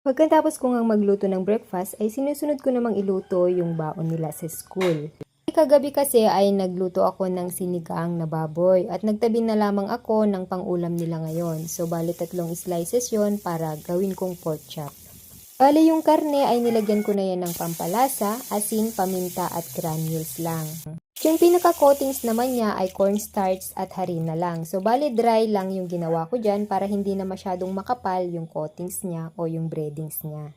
Pagkatapos ko ngang magluto ng breakfast ay sinusunod ko namang iluto yung baon nila sa school. Kagabi kasi ay nagluto ako ng sinigang na baboy at nagtabi na lamang ako ng pang-ulam nila ngayon. So bali 3 slices yon para gawin kong pork chop. Bali yung karne ay nilagyan ko na yan ng pampalasa, asin, paminta at granules lang. Yung pinaka-coatings naman niya ay cornstarch at harina lang. So bali dry lang yung ginawa ko dyan para hindi na masyadong makapal yung coatings niya o yung breadings niya.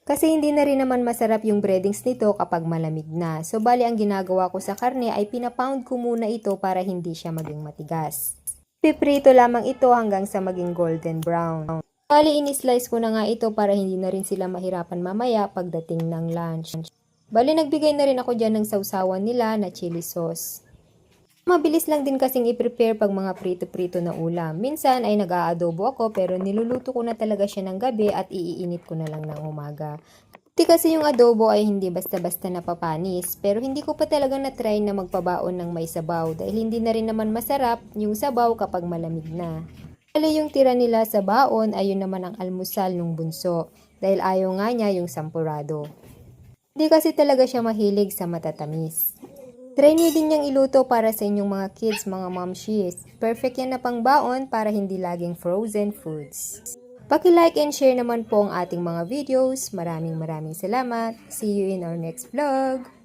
Kasi hindi na rin naman masarap yung breadings nito kapag malamig na. So bali ang ginagawa ko sa karne ay pinapound ko muna ito para hindi siya maging matigas. Piprito lamang ito hanggang sa maging golden brown. Bali in-slice ko na nga ito para hindi na rin sila mahirapan mamaya pagdating ng lunch. Bali nagbigay na rin ako dyan ng sausawan nila na chili sauce. Mabilis lang din kasing i-prepare pag mga prito-prito na ulam. Minsan ay nag-aadobo ako pero niluluto ko na talaga siya ng gabi at iinit ko na lang ng umaga. Di kasi yung adobo ay hindi basta-basta napapanis pero hindi ko pa talaga na-try na magpabaon ng may sabaw dahil hindi na rin naman masarap yung sabaw kapag malamig na. Bali yung tira nila sa baon ay yun naman ang almusal nung bunso dahil ayaw nga niya yung sampurado. Hindi kasi talaga siya mahilig sa matatamis. Try niyo din niyang iluto para sa inyong mga kids, mga momshies. Perfect yan na pang baon para hindi laging frozen foods. Paki-like and share naman po ang ating mga videos. Maraming salamat. See you in our next vlog.